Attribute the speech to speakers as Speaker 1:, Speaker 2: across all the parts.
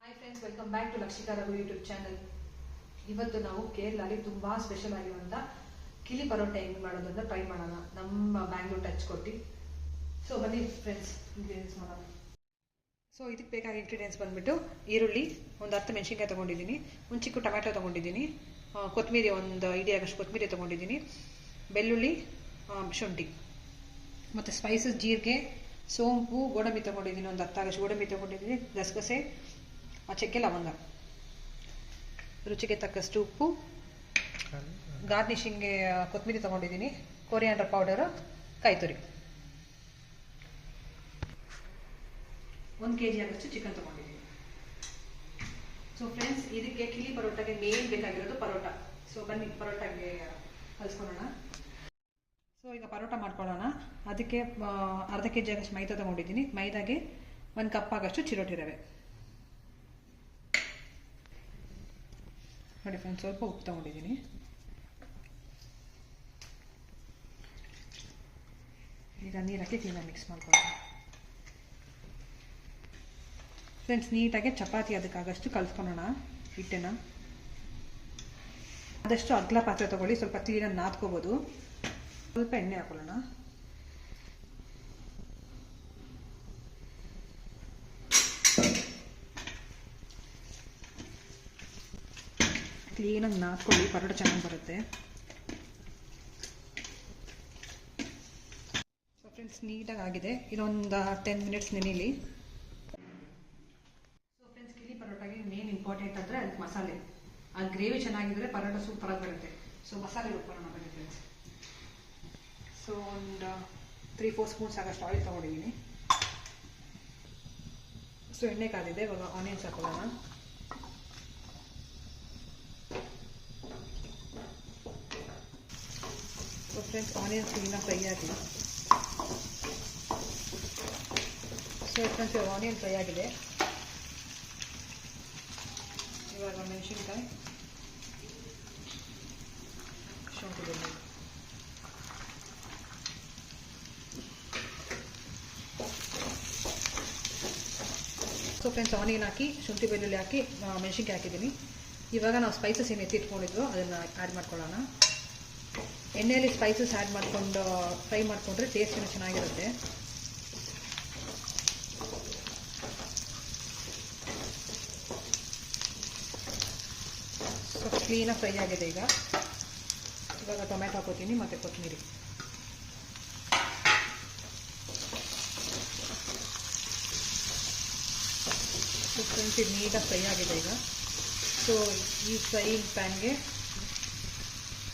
Speaker 1: Hi friends, welcome back to Lakshika Raghu YouTube channel. ಇವತ್ತು ನಾವು ಕೇರಳಲ್ಲಿ ತುಂಬಾ ಸ್ಪೆಷಲ್ ಆಗಿರುವಂತ ಕಿಲಿ ಪರೋಟ ಹೆಂಗ್ ಮಾಡೋದನ್ನ ಟ್ರೈ ಮಾಡೋಣ, ನಮ್ಮ ಬ್ಯಾಂಗ್ಳೂರ್ ಟಚ್ ಕೊಟ್ಟು. ಸೊ ಬನ್ನಿ ಫ್ರೆಂಡ್ಸ್, ಇಂಗ್ರೀಡಿಯೆಂಟ್ಸ್ ಮಾಡೋಣ. ಸೊ ಇದಕ್ಕೆ ಬೇಕಾದ ಇಂಗ್ರೀಡಿಯೆಂಟ್ಸ್ ಬಂದ್ಬಿಟ್ಟು ಈರುಳ್ಳಿ ಒಂದು 10 ಮೆಣಸಿನ್ಕಾಯಿ ತೊಗೊಂಡಿದ್ದೀನಿ, ಒಂದು ಚಿಕ್ಕ ಟೊಮ್ಯಾಟೊ ತೊಗೊಂಡಿದ್ದೀನಿ, ಕೊತ್ತಂಬರಿ ಒಂದು ಇಡಿಯಾಗಷ್ಟು ಕೊತ್ತಂಬರಿ ತೊಗೊಂಡಿದ್ದೀನಿ, ಬೆಳ್ಳುಳ್ಳಿ, ಶುಂಠಿ ಮತ್ತು ಸ್ಪೈಸಸ್ ಜೀರಿಗೆ, ಸೋಂಪು, ಗೋಡಂಬಿ ತೊಗೊಂಡಿದ್ದೀನಿ, ಒಂದು 10 ಆಗಷ್ಟು ಗೋಡಂಬಿ ತೊಗೊಂಡಿದ್ದೀನಿ, ಗಸಗಸೆ, ಚಕ್ಕೆ, ಲವಂಗ, ರುಚಿಗೆ ತಕ್ಕಷ್ಟು ಉಪ್ಪು, ಗಾರ್ನಿಶಿಂಗ್ಗೆ ಕೊತ್ತಂಬರಿ ತೊಗೊಂಡಿದ್ದೀನಿ, ಕೊರಿಯಾಂಡರ್ ಪೌಡರು, ಕಾಯಿತುರಿ, 1 kg ಆಗಷ್ಟು ಚಿಕನ್ ತೊಗೊಂಡಿದ್ದೀನಿ. ಸೊ ಫ್ರೆಂಡ್ಸ್, ಇದಕ್ಕೆ ಕಿಲಿ ಪರೋಟಾಗೆ ಮೇನ್ ಬೇಕಾಗಿರೋದು ಪರೋಟ. ಸೊ ಬನ್ನಿ ಪರೋಟಾಗೆ ಕಲಿಸ್ಕೊಳ್ಳೋಣ. ಸೊ ಈಗ ಪರೋಟ ಮಾಡ್ಕೊಳ್ಳೋಣ. ಅದಕ್ಕೆ ಅರ್ಧ kg ಆಗಷ್ಟು ಮೈದಾ ತೊಗೊಂಡಿದ್ದೀನಿ. ಮೈದಾಗೆ 1 ಕಪ್ ಆಗಷ್ಟು ಚಿರೋಟಿ ರವೆ. ನೋಡಿ ಫ್ರೆಂಡ್ಸ್, ಸ್ವಲ್ಪ ಉಪ್ಪು ತೊಗೊಂಡಿದ್ದೀನಿ. ಈಗ ನೀರಾಕಿ ಕ್ಲೀನಾಗಿ ಮಿಕ್ಸ್ ಮಾಡ್ಕೊಳ್ಳೋಣ. ಫ್ರೆಂಡ್ಸ್, ನೀಟಾಗಿ ಚಪಾತಿ ಅದಕ್ಕಾಗಷ್ಟು ಕಲಿಸ್ಕೊಳ್ಳೋಣ ಹಿಟ್ಟನ್ನು. ಆದಷ್ಟು ಅಗಲ ಪಾತ್ರೆ ತೊಗೊಳ್ಳಿ, ಸ್ವಲ್ಪ ಕ್ಲೀನಾಗಿ ನಾದ್ಕೋಬೋದು. ಸ್ವಲ್ಪ ಎಣ್ಣೆ ಹಾಕೊಳ್ಳೋಣ. ಕ್ಲೀನಾಗಿ ನಾದ್ಕೊಳ್ಳಿ, ಪರೋಟ ಚೆನ್ನಾಗಿ ಬರುತ್ತೆ. ಸೊ ಫ್ರೆಂಡ್ಸ್, ನೀಟಾಗಿ ಆಗಿದೆ. ಇದೊಂದು 10 ಮಿನಿಟ್ಸ್ ನೆನೆಯಲಿ. ಸೊ ಫ್ರೆಂಡ್ಸ್, ಕಿಲಿ ಪರೋಟಾಗೆ ಮೇನ್ ಇಂಪಾರ್ಟೆಂಟ್ ಅಂದರೆ ಅದಕ್ಕೆ ಮಸಾಲೆ. ಆ ಗ್ರೇವಿ ಚೆನ್ನಾಗಿದ್ರೆ ಪರೋಟ ಸೂಪರಾಗಿ ಬರುತ್ತೆ. ಸೊ ಮಸಾಲೆ ರುಬ್ಬೋಣ ಬನ್ನಿ ಫ್ರೆಂಡ್ಸ್. ಸೊ ಒಂದು 3-4 ಸ್ಪೂನ್ಸ್ ಆಗಷ್ಟು ಆಯಿಲ್ ತೊಗೊಂಡಿದ್ದೀನಿ. ಸೊ ಎಣ್ಣೆ ಕಾದಿದೆ, ಇವಾಗ ಆನಿಯನ್ಸ್ ಹಾಕೊಳ್ಳೋಣ. ಸೊ ಫ್ರೆಂಡ್ಸ್, ಆನಿಯನ್ಸ್ ಕ್ಲೀನಾಗಿ ಫ್ರೈ ಆಗಿದೆ. ಸೊ ಫ್ರೆಂಡ್ಸ್, ಆನಿಯನ್ ಫ್ರೈ ಆಗಿದೆ. ಇವಾಗ ಮೆಣಸಿನ್ಕಾಯಿ, ಶುಂಠಿ, ಬೆಳ್ಳುಳ್ಳಿ. ಸೊ ಫ್ರೆಂಡ್ಸ್, ಆನಿಯನ್ ಹಾಕಿ, ಶುಂಠಿ ಬೆಳ್ಳುಳ್ಳಿ ಹಾಕಿ, ಮೆಣಸಿನ್ಕಾಯಿ ಹಾಕಿದ್ದೀನಿ. ಇವಾಗ ನಾವು ಸ್ಪೈಸಸ್ ಏನು ಎತ್ತಿಟ್ಕೊಂಡಿದ್ವು ಅದನ್ನು ಆ್ಯಡ್ ಮಾಡ್ಕೊಳ್ಳೋಣ. ಎಣ್ಣೆಯಲ್ಲಿ ಸ್ಪೈಸಸ್ ಆ್ಯಡ್ ಮಾಡಿಕೊಂಡು ಫ್ರೈ ಮಾಡಿಕೊಂಡ್ರೆ ಟೇಸ್ಟ್ ಏನೋ ಚೆನ್ನಾಗಿರುತ್ತೆ. ಸೊ ಕ್ಲೀನಾಗಿ ಫ್ರೈ ಆಗಿದೆ. ಇವಾಗ ಟೊಮ್ಯಾಟೊ ಹಾಕೋತೀನಿ ಮತ್ತು ಕೊತ್ತಂಬರಿ. ಸೊ ಫ್ರೆಂಡ್ಸ್, ಇದು ನೀಟಾಗಿ ಫ್ರೈ ಆಗಿದೆ ಈಗ. ಸೊ ಈ ಫ್ರೈಯಿಂಗ್ ಪ್ಯಾನ್ಗೆ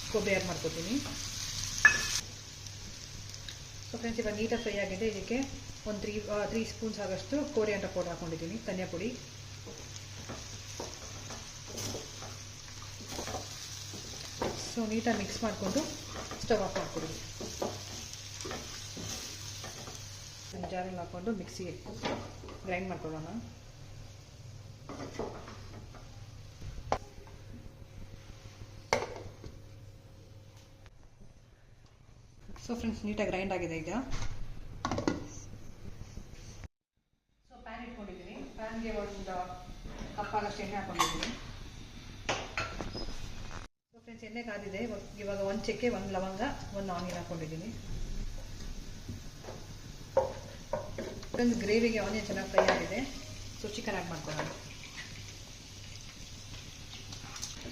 Speaker 1: ಕೊಬ್ಬರಿ ಆ್ಯಡ್ ಮಾಡ್ಕೊತೀನಿ. ಸೊ ಫ್ರೆಂಡ್ಸ್, ಇವಾಗ ನೀಟಾಗಿ ಫ್ರೈ ಆಗಿದೆ. ಇದಕ್ಕೆ ಒಂದು 3 ಸ್ಪೂನ್ಸ್ ಆಗಷ್ಟು ಕೊರಿಯಾಂಡರ್ ಪೌಡರ್ ಹಾಕೊಂಡಿದ್ದೀನಿ, ಧನಿಯಾ ಪುಡಿ. ಸೊ ನೀಟಾಗಿ ಮಿಕ್ಸ್ ಮಾಡಿಕೊಂಡು ಸ್ಟವ್ ಆಫ್ ಮಾಡ್ಕೊಡಿ. ಜಾರಲ್ಲಿ ಹಾಕ್ಕೊಂಡು ಮಿಕ್ಸಿಗೆ ಗ್ರೈಂಡ್ ಮಾಡ್ಕೊಳ್ಳೋಣ. ಸೊ ಫ್ರೆಂಡ್ಸ್, ನೀಟಾಗಿ ಗ್ರೈಂಡ್ ಆಗಿದೆ ಈಗ. ಸೊ ಪ್ಯಾನ್ ಇಟ್ಕೊಂಡಿದ್ದೀನಿ. ಪ್ಯಾನ್ಗೆ ಒಂದು ಕಪ್ ಆಗಷ್ಟು ಎಣ್ಣೆ ಹಾಕೊಂಡಿದ್ದೀನಿ. ಸೊ ಫ್ರೆಂಡ್ಸ್, ಎಣ್ಣೆ ಕಾದಿದೆ. ಇವಾಗ 1 ಚಕ್ಕೆ, 1 ಲವಂಗ, 1 ಆನಿಯನ್ ಹಾಕೊಂಡಿದ್ದೀನಿ. ಫ್ರೆಂಡ್ಸ್, ಗ್ರೇವಿಗೆ ಆನಿಯನ್ ಚೆನ್ನಾಗಿ ಫ್ರೈ ಆಗಿದೆ. ಸೊ ಚಿಕನ್ ಆ್ಯಡ್ ಮಾಡ್ಕೊಳ್ಳೋಣ.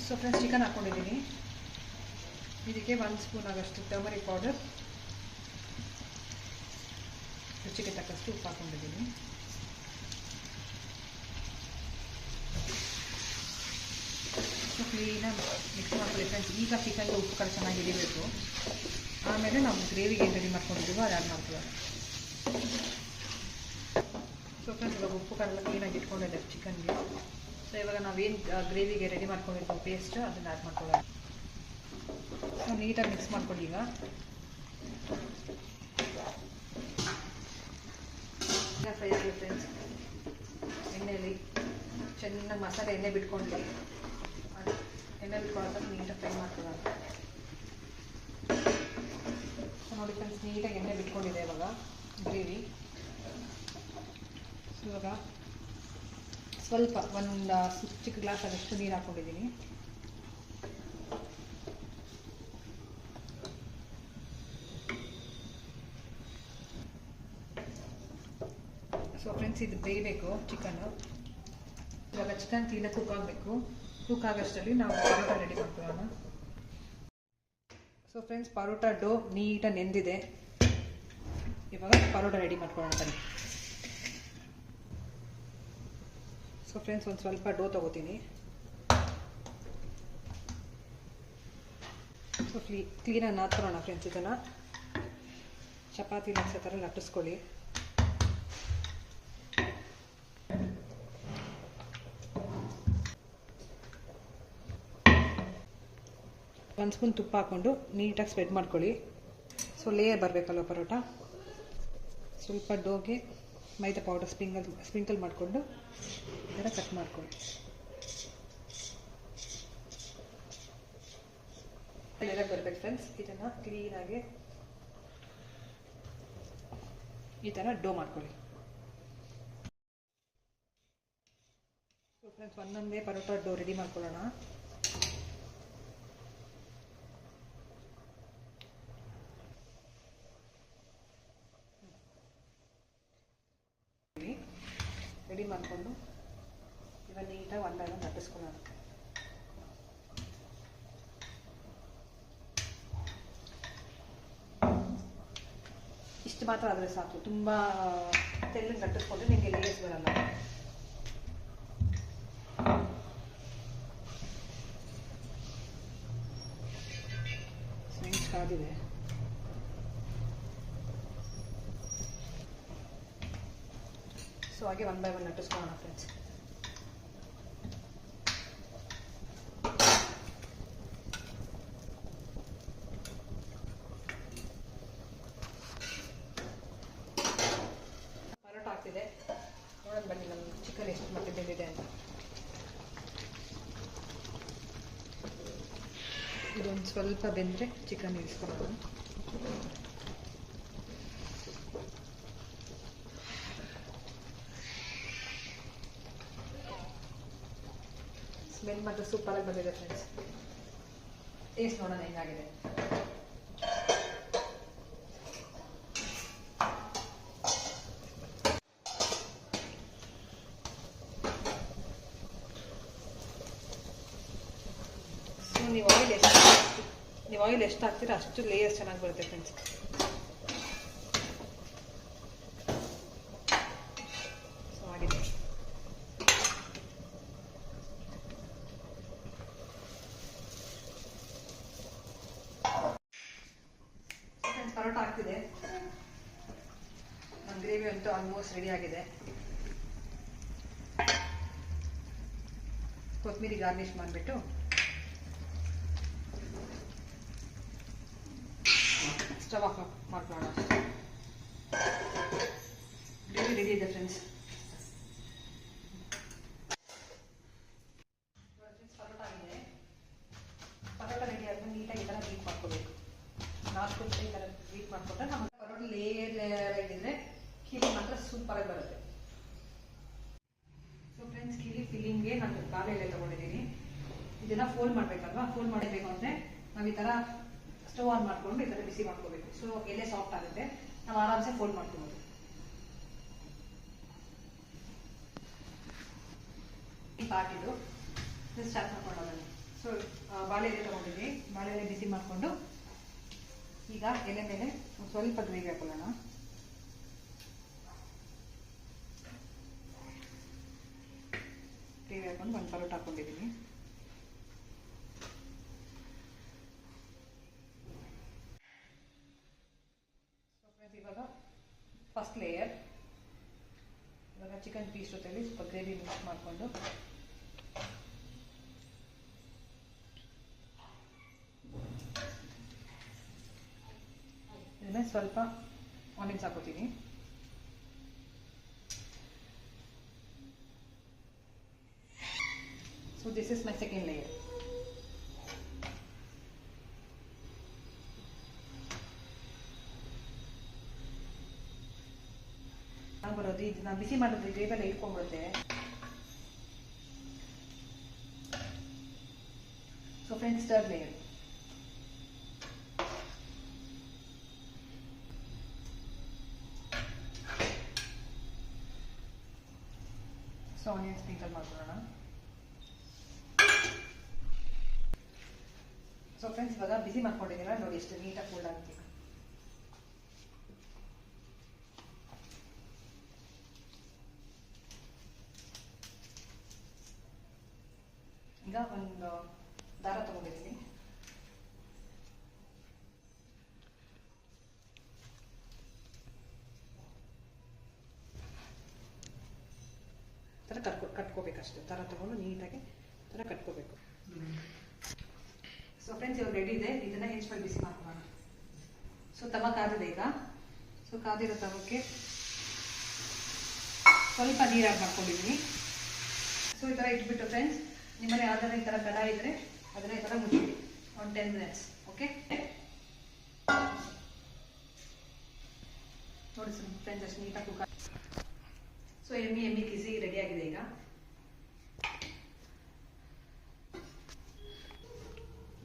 Speaker 1: ಸೊ ಫ್ರೆಂಡ್ಸ್, ಚಿಕನ್ ಹಾಕ್ಕೊಂಡಿದ್ದೀನಿ. ಇದಕ್ಕೆ 1 ಸ್ಪೂನ್ ಆಗಷ್ಟು ಟರ್ಮರಿಕ್ ಪೌಡರ್, ರುಚಿಗೆ ತಕ್ಕಷ್ಟು ಉಪ್ಪು ಹಾಕೊಂಡಿದ್ದೀನಿ. ಸೊ ಕ್ಲೀನಾಗಿ ಮಿಕ್ಸ್ ಮಾಡ್ಕೊಳ್ಳಿ ಫ್ರೆಂಡ್ಸ್. ಈಗ ಚಿಕನ್ಗೆ ಉಪ್ಪು ಕಡೆ ಚೆನ್ನಾಗಿ ಹಿಡಿಬೇಕು. ಆಮೇಲೆ ನಾವು ಗ್ರೇವಿಗೆ ಏನು ರೆಡಿ ಮಾಡ್ಕೊಂಡಿದ್ದೀವೋ ಅದು ಆ್ಯಡ್ ಮಾಡ್ಕೊಳ್ಳೋಣ. ಸೊ ಫ್ರೆಂಡ್ಸ್, ಇವಾಗ ಉಪ್ಪು ಕಡೆಲ್ಲ ಕ್ಲೀನಾಗಿ ಇಟ್ಕೊಂಡಿದ್ದೆ ಚಿಕನ್ಗೆ. ಸೊ ಇವಾಗ ನಾವೇನು ಗ್ರೇವಿಗೆ ರೆಡಿ ಮಾಡ್ಕೊಂಡಿದ್ದೀವಿ ಪೇಸ್ಟ್, ಅದನ್ನು ಆ್ಯಡ್ ಮಾಡ್ಕೊಳ್ಳೋಣ. ಸೊ ನೀಟಾಗಿ ಮಿಕ್ಸ್ ಮಾಡ್ಕೊಳ್ಳಿ. ಈಗ ಫ್ರೈ ಆಗಿದೆ ಫ್ರೆಂಡ್ಸ್. ಎಣ್ಣೆಯಲ್ಲಿ ಚೆನ್ನಾಗಿ ಮಸಾಲೆ ಎಣ್ಣೆ ಬಿಟ್ಕೊಂಡ್ಲಿ, ಎಣ್ಣೆ ಬಿಟ್ಕೊಳ್ಳೋದು ನೀಟಾಗಿ ಫ್ರೈ ಮಾಡ್ಕೊಳ್ಳೋಣ. ಸೊ ನೋಡಿ ಫ್ರೆಂಡ್ಸ್, ನೀಟಾಗಿ ಎಣ್ಣೆ ಬಿಟ್ಕೊಂಡಿದೆ ಇವಾಗ ಗ್ರೇವಿ. ಇವಾಗ ಸ್ವಲ್ಪ ಒಂದು ಚಿಕ್ಕ ಗ್ಲಾಸ್ ಆದಷ್ಟು ನೀರು ಹಾಕ್ಕೊಂಡಿದ್ದೀನಿ. ಸೊ ಫ್ರೆಂಡ್ಸ್, ಇದು ಬೇಯಬೇಕು ಚಿಕನ್ನು. ಇವಾಗ ಚಿಕನ್ ಕ್ಲೀನಾಗಿ ಕುಕ್ ಆಗಬೇಕು. ಕುಕ್ ಆಗೋಷ್ಟರಲ್ಲಿ ನಾವು ಪರೋಟ ರೆಡಿ ಮಾಡ್ಕೊಳ್ಳೋಣ. ಸೊ ಫ್ರೆಂಡ್ಸ್, ಪರೋಟ ಡೋ ನೀಟಾಗಿ ನೆಂದಿದೆ. ಇವಾಗ ಪರೋಟ ರೆಡಿ ಮಾಡ್ಕೊಳ್ಳೋಣ ಬನ್ನಿ. ಸೊ ಫ್ರೆಂಡ್ಸ್, ಒಂದು ಸ್ವಲ್ಪ ಡೋ ತೊಗೋತೀನಿ. ಸೊ ಕ್ಲೀನಾಗಿ ನಾದ್ಕೊಳ್ಳೋಣ ಫ್ರೆಂಡ್ಸ್. ಇದನ್ನು ಚಪಾತಿ ಲಟ್ಸೋ ಥರ ಲಟ್ಟಿಸ್ಕೊಳ್ಳಿ. ಒಂದು ಸ್ಪೂನ್ ತುಪ್ಪ ಹಾಕ್ಕೊಂಡು ನೀಟಾಗಿ ಸ್ಪ್ರೆಡ್ ಮಾಡ್ಕೊಳ್ಳಿ. ಸೊ ಲೇಯರ್ ಬರಬೇಕಲ್ವ ಪರೋಟ. ಸ್ವಲ್ಪ ಡೋಗೆ ಮೈದಾ ಪೌಡರ್ ಸ್ಪ್ರಿಂಕಲ್ ಮಾಡಿಕೊಂಡು ಈ ಥರ ಕಟ್ ಮಾಡ್ಕೊಳ್ಳಿ. ಲೇಯರ್ ಬರಬೇಕು ಫ್ರೆಂಡ್ಸ್. ಇದನ್ನು ಕ್ಲೀನಾಗಿ ಈ ಥರ ಡೋ ಮಾಡ್ಕೊಳ್ಳಿ. ಸೊ ಫ್ರೆಂಡ್ಸ್, ಒಂದೊಂದೇ ಪರೋಟ ಡೋ ರೆಡಿ ಮಾಡ್ಕೊಳ್ಳೋಣ. ರೆಡಿ ಮಾಡಿಕೊಂಡು ಇವಾಗ ನೀಟಾಗಿ ಒಂದಾಗಿ ಲಟ್ಟಿಸ್ಕೊಳ್ಳೋಣ. ಇಷ್ಟು ಮಾತ್ರ ಆದರೆ ಸಾಕು. ತುಂಬ ತೆಳ್ಳಗೆ ಲಟ್ಟಿಸ್ಕೊಂಡ್ರೆ ನಿಮಗೆ ಲೇಯರ್ಸ್ ಬರಲ್ಲ. ಸ್ವೆಂಚ್ ಕಾದಿದೆ. ಸೊ ಹಾಗೆ 1 by 1 ಲಟ್ಟಿಸ್ಕೊಳ್ಳೋಣ ಫ್ರೆಂಡ್ಸ್. ಪರೋಟ ಆಗ್ತಿದೆ, ನೋಡೋಣ ಬನ್ನಿ ನಮ್ಮ ಚಿಕನ್ ಎಷ್ಟು ಮಟ್ಟಿಗೆ ಬೆಂದಿದೆ ಅಂತ. ಇದೊಂದು ಸ್ವಲ್ಪ ಬೆಂದರೆ ಚಿಕನ್ ಇಳಿಸ್ಕೊಳ್ಳೋಣ. ಸ್ಮೆಲ್ ಮಾತ್ರ ಸೂಪರಾಗಿ ಬಂದಿದೆ ಫ್ರೆಂಡ್ಸ್. ಟೇಸ್ಟ್ ನೋಡೋಣ ಹೆಂಗಾಗಿದೆ. ಸೊ ನೀವು ಆಯಿಲ್ ಎಷ್ಟು ಹಾಕ್ತೀರಾ ಅಷ್ಟು ಲೇಯರ್ಸ್ ಚೆನ್ನಾಗಿ ಬರುತ್ತೆ ಫ್ರೆಂಡ್ಸ್. ಸೊ ಆಗಿದೆ. ಪರೋಟ ಆಗ್ತಿದೆ. ನಮ್ಮ ಗ್ರೇವಿ ಅಂತೂ ಆಲ್ಮೋಸ್ಟ್ ರೆಡಿ ಆಗಿದೆ. ಕೊತ್ತಂಬರಿ ಗಾರ್ನಿಷ್ ಮಾಡಿಬಿಟ್ಟು ಸ್ಟವ್ ಆಫ್ ಮಾಡ್ಕೊಳ್ಳೋಣ. ಗ್ರೇವಿ ರೆಡಿ ಇದೆ ಫ್ರೆಂಡ್ಸ್. ಪರೋಟ ಆಗಿದೆ. ಪರೋಟ ರೆಡಿ ಆದ್ಮೇಲೆ ನೀಟಾಗಿ ಈ ಥರ ಬೀಟ್ ಮಾಡ್ಕೋಬೇಕು. 4 ನಿಮಿಷ ಈ ಥರ ಬೀಟ್ ಮಾಡಿಕೊಂಡ್ರೆ ನಮ್ಮ ಪರೋಟ ಲೇಯರ್ ಆಗಿದ್ರೆ ಕಿಲಿ ಮಾತ್ರ ಸೂಪರಾಗಿ ಬರುತ್ತೆ. ಸೊ ಫ್ರೆಂಡ್ಸ್, ಕಿಲಿ ಫಿಲ್ಲಿಂಗ್ಗೆ ನಾನು ಬಾಳೆ ಎಲೆ ತೊಗೊಂಡಿದ್ದೀನಿ. ಇದನ್ನು ಫೋಲ್ಡ್ ಮಾಡಬೇಕಲ್ವಾ. ಫೋಲ್ಡ್ ಮಾಡಬೇಕು ಅಂದರೆ ನಾವು ಈ ಥರ ಸ್ಟವ್ ಆನ್ ಮಾಡಿಕೊಂಡು ಈ ಥರ ಬಿಸಿ ಮಾಡ್ಕೋಬೇಕು. ಸೊ ಎಲೆ ಸಾಫ್ಟ್ ಆಗುತ್ತೆ, ನಾವು ಆರಾಮ್ಸೆ ಫೋಲ್ಡ್ ಮಾಡ್ಕೋಬೋದು. ಈ ಪಾಕಿದು ಸ್ಟಾರ್ಟ್ ಮಾಡ್ಕೊಳ್ಳೋಣ. ಸೊ ಬಾಳೆ ಎಲೆ ತೊಗೊಂಡಿದ್ದೀನಿ. ಬಾಳೆ ಎಲೆ ಬಿಸಿ ಮಾಡಿಕೊಂಡು ಈಗ ಎಲೆ ಮೇಲೆ ಸ್ವಲ್ಪ ಗ್ರೇವಿ ಹಾಕೊಳ್ಳೋಣ. ಗ್ರೇವಿ ಹಾಕೊಂಡು ಒಂದು ಪರೋಟ ಹಾಕೊಂಡಿದ್ದೀನಿ. ಇವಾಗ ಫಸ್ಟ್ ಲೇಯರ್. ಇವಾಗ ಚಿಕನ್ ಪೀಸ್ ಜೊತೆಲಿ ಸ್ವಲ್ಪ ಗ್ರೇವಿ ಮಿಕ್ಸ್ ಮಾಡಿಕೊಂಡು ಇದನ್ನ ಸ್ವಲ್ಪ ಆನಿಯನ್ಸ್ ಹಾಕೋತೀನಿ. So this is my second layer. ಬರೋದು ಇದನ್ನ ಬಿಸಿ ಮಾಡಿದ್ರೆ ಗ್ರೇವಿ ಎಲ್ಲ ಇಟ್ಕೊಂಡ್ಬಿಡುತ್ತೆ. So friends, third layer. So onion sprinkle ಮಾಡ್ಕೊಳ್ಳೋಣ. ಸೊ ಫ್ರೆಂಡ್ಸ್, ಇವಾಗ ಬಿಸಿ ಮಾಡ್ಕೊಂಡಿದ್ದೀರಾ ನೋಡಿ, ಎಷ್ಟು ನೀಟಾಗಿ ಫೋಲ್ಡ್ ಆಗ್ತೀವಿ. ಈಗ ಒಂದು ದಾರ ತಗೊಂಡಿದ್ದೀನಿ. ಥರ ಕಟ್ಕೋಬೇಕಷ್ಟೆ. ಥರ ತಗೊಂಡು ನೀಟಾಗಿ ಥರ ಕಟ್ಕೋಬೇಕು. ಸೊ ಫ್ರೆಂಡ್ಸ್, ಇವಾಗ ರೆಡಿ ಇದೆ. ಇದನ್ನ ಹೆಂಚ್ಮೇಲೆ ಬಿಸಿ ಮಾಡ್ಕೊಳ್ಳೋಣ. ಸೊ ತವ ಕಾದಿದೆ ಈಗ. ಸೊ ಕಾದಿರೋ ತವಕ್ಕೆ ಸ್ವಲ್ಪ ನೀರು ಆ್ಯಡ್ ಮಾಡ್ಕೊಂಡಿದ್ದೀನಿ. ಸೊ ಈ ಥರ ಇಟ್ಬಿಟ್ಟು ಫ್ರೆಂಡ್ಸ್, ನಿಮ್ಮನೆ ಯಾವ್ದಾರ ಈ ಥರ ಕಡಾಯಿ ಇದ್ರೆ ಅದನ್ನ ಈ ಥರ ಮುಚ್ಚಿಡಿ ಒಂದು 10 ಮಿನಿಟ್ಸ್. ಓಕೆ ನೋಡಿ ಫ್ರೆಂಡ್ಸ್, ಅಷ್ಟು ನೀಟಾಗಿ ಕುಕ್. ಸೊ ಎಮ್ಮಿ ಕಿಸಿ ರೆಡಿ ಆಗಿದೆ ಈಗ.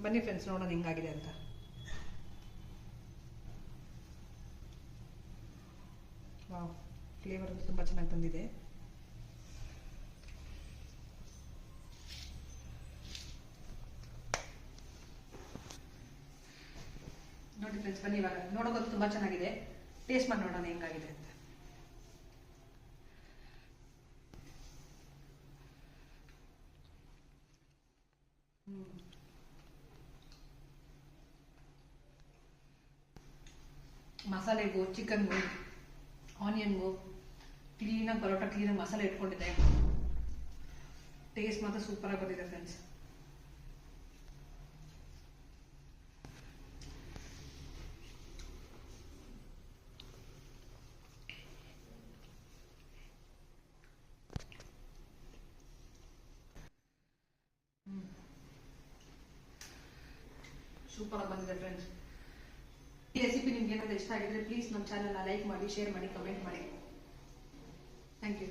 Speaker 1: ಬನ್ನಿ ಫ್ರೆಂಡ್ಸ್, ನೋಡೋಣ ಹೆಂಗಾಗಿದೆ ಅಂತ. ವಾವ್, ಫ್ಲೇವರ್ ಅಂತೂ ತುಂಬ ಚೆನ್ನಾಗಿ ಬಂದಿದೆ. ನೋಡಿ ಫ್ರೆಂಡ್ಸ್, ಬನ್ನಿ ಇವಾಗ ನೋಡೋದು ತುಂಬ ಚೆನ್ನಾಗಿದೆ. ಟೇಸ್ಟ್ ಮಾಡಿ ನೋಡೋಣ ಹೆಂಗಾಗಿದೆ ಅಂತ. ಮಸಾಲೆಗೂ ಚಿಕನ್ಗೂ ಆನಿಯನ್ಗೂ ಕ್ಲೀನಾಗಿ ಪರೋಟ ಕ್ಲೀನಾಗಿ ಮಸಾಲೆ ಇಟ್ಕೊಂಡಿದೆ. ಟೇಸ್ಟ್ ಮಾತ್ರ ಸೂಪರ್ ಆಗಿ ಬಂದಿದೆ ಫ್ರೆಂಡ್ಸ್. ಸೂಪರ್ ಆಗಿ ಬಂದಿದೆ ಫ್ರೆಂಡ್ಸ್. ಈ ರೆಸಿಪಿ ನಿಮ್ಗೆ ಏನಾದರೂ ಇಷ್ಟ ಆಗಿದ್ರೆ ಪ್ಲೀಸ್ ನಮ್ಮ ಚಾನಲ್ನ ಲೈಕ್ ಮಾಡಿ, ಶೇರ್ ಮಾಡಿ, ಕಮೆಂಟ್ ಮಾಡಿ. Thank you.